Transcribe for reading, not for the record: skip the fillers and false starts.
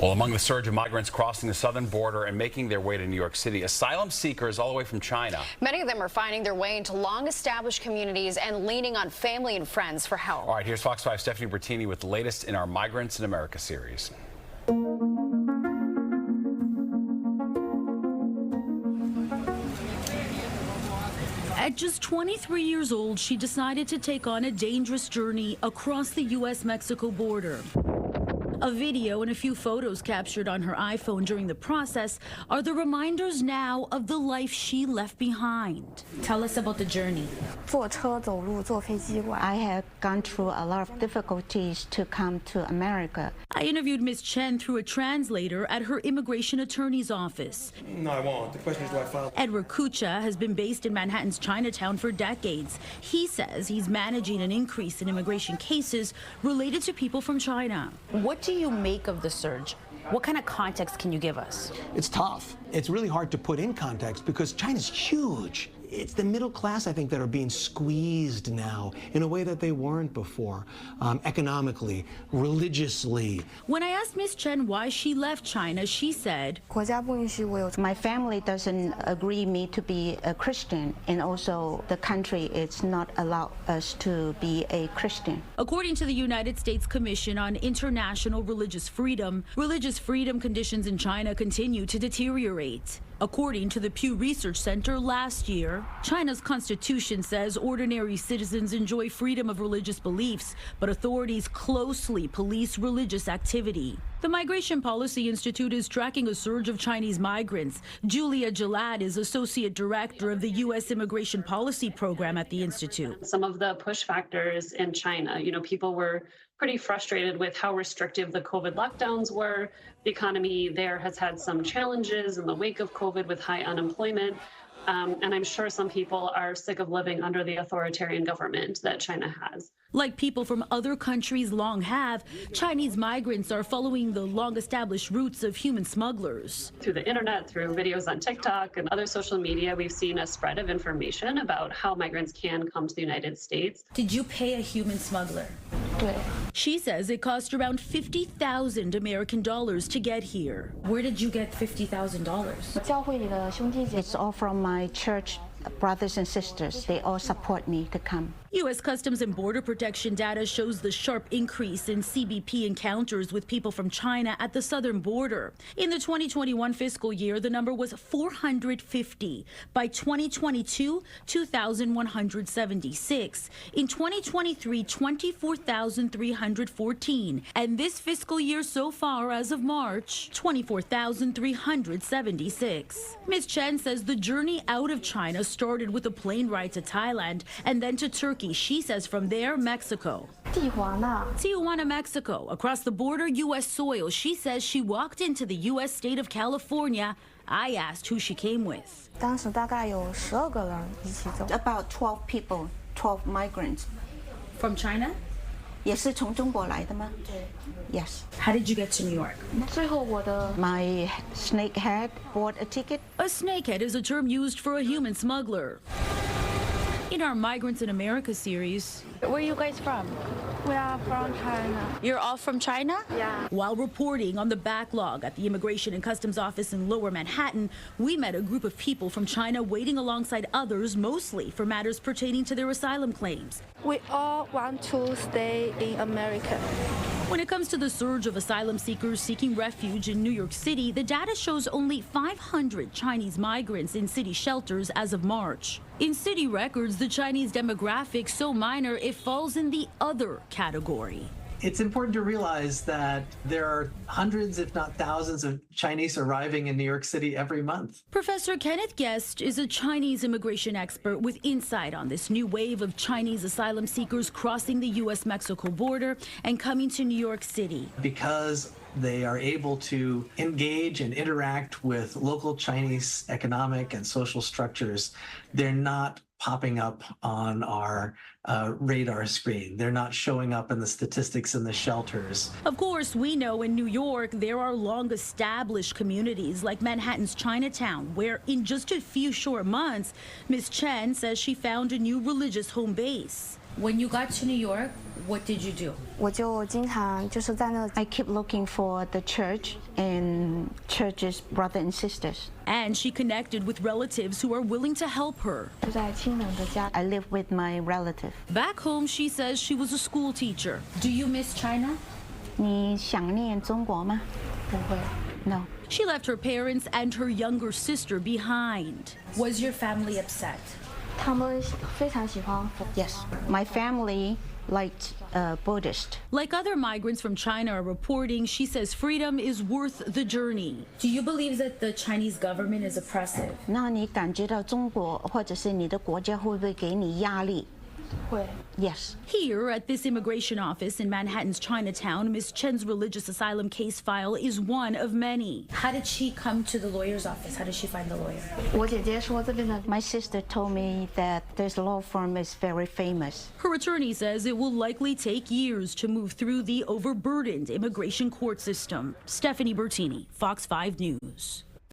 Well, among the surge of migrants crossing the southern border and making their way to New York City, asylum seekers all the way from China. Many of them are finding their way into long-established communities and leaning on family and friends for help. All right, here's Fox 5's Stephanie Bertini with the latest in our Migrants in America series. At just 23 years old, she decided to take on a dangerous journey across the U.S.-Mexico border. A video and a few photos captured on her iPhone during the process are the reminders now of the life she left behind. Tell us about the journey. I have gone through a lot of difficulties to come to America. I interviewed Ms. Chen through a translator at her immigration attorney's office. No, I won't. The question is, do I file? Edward Kucha has been based in Manhattan's Chinatown for decades. He says he's managing an increase in immigration cases related to people from China. What do you make of the surge? What kind of context can you give us? It's tough. It's really hard to put in context because China's huge. It's the middle class, I think, that are being squeezed now in a way that they weren't before, economically, religiously. When I asked Ms. Chen why she left China, she said, My family doesn't agree me to be a Christian, and also the country is not allow us to be a Christian. According to the United States Commission on International Religious Freedom conditions in China continue to deteriorate. According to the Pew Research Center last year, China's constitution says ordinary citizens enjoy freedom of religious beliefs, but authorities closely police religious activity. The Migration Policy Institute is tracking a surge of Chinese migrants. Julia Gilad is Associate Director of the U.S. Immigration Policy Program at the Institute. Some of the push factors in China, people were pretty frustrated with how restrictive the COVID lockdowns were. The economy there has had some challenges in the wake of COVID with high unemployment. And I'm sure some people are sick of living under the authoritarian government that China has. Like people from other countries long have, Chinese migrants are following the long-established roots of human smugglers. Through the internet, through videos on TikTok and other social media, we've seen a spread of information about how migrants can come to the United States. Did you pay a human smuggler? She says it cost around 50,000 American dollars to get here. Where did you get $50,000? It's all from my church brothers and sisters. They all support me to come. U.S. Customs and Border Protection data shows the sharp increase in CBP encounters with people from China at the southern border. In the 2021 fiscal year, the number was 450. By 2022, 2,176. In 2023, 24,314. And this fiscal year so far, as of March, 24,376. Ms. Chen says the journey out of China started with a plane ride to Thailand and then to Turkey. She says from there, Mexico. Tijuana, Mexico. Across the border, U.S. soil. She says she walked into the U.S. state of California. I asked who she came with. About 12 people, 12 migrants. From China? 也是从中国来的吗? Yes. How did you get to New York? My snakehead bought a ticket. A snakehead is a term used for a human smuggler. In our Migrants in America series, Where are you guys from? We are from China. You're all from China? Yeah. While reporting on the backlog at the Immigration and Customs Office in Lower Manhattan, we met a group of people from China waiting alongside others, mostly for matters pertaining to their asylum claims. We all want to stay in America. When it comes to the surge of asylum seekers seeking refuge in New York City, the data shows only 500 Chinese migrants in city shelters as of March. In city records, the Chinese demographic so minor it falls in the other category. It's important to realize that there are hundreds, if not thousands, of Chinese arriving in New York City every month. Professor Kenneth Guest is a Chinese immigration expert with insight on this new wave of Chinese asylum seekers crossing the U.S.-Mexico border and coming to New York City. Because they are able to engage and interact with local Chinese economic and social structures, they're not popping up on our radar screen. They're not showing up in the statistics in the shelters. Of course, we know in New York there are long-established communities like Manhattan's Chinatown, where in just a few short months, Ms. Chen says she found a new religious home base. When you got to New York, what did you do? 我就经常就是在那 I keep looking for the church and church's brothers and sisters. And she connected with relatives who are willing to help her. 住在亲人的家。 I live with my relative. Back home, she says she was a school teacher. Do you miss China? 你想念中国吗？不会。 No. She left her parents and her younger sister behind. Was your family upset? 他们非常喜欢佛。 Yes. My family liked Buddhist. Like other migrants from China are reporting, she says freedom is worth the journey. Do you believe that the Chinese government is oppressive? 那你感觉到中国或者是你的国家会不会给你压力？会。 Yes. Here at this immigration office in Manhattan's Chinatown, Ms. Chen's religious asylum case file is one of many. How did she come to the lawyer's office? How did she find the lawyer? 我姐姐说这边的 My sister told me that this law firm is very famous. Her attorney says it will likely take years to move through the overburdened immigration court system. Stephanie Bertini, Fox 5 News.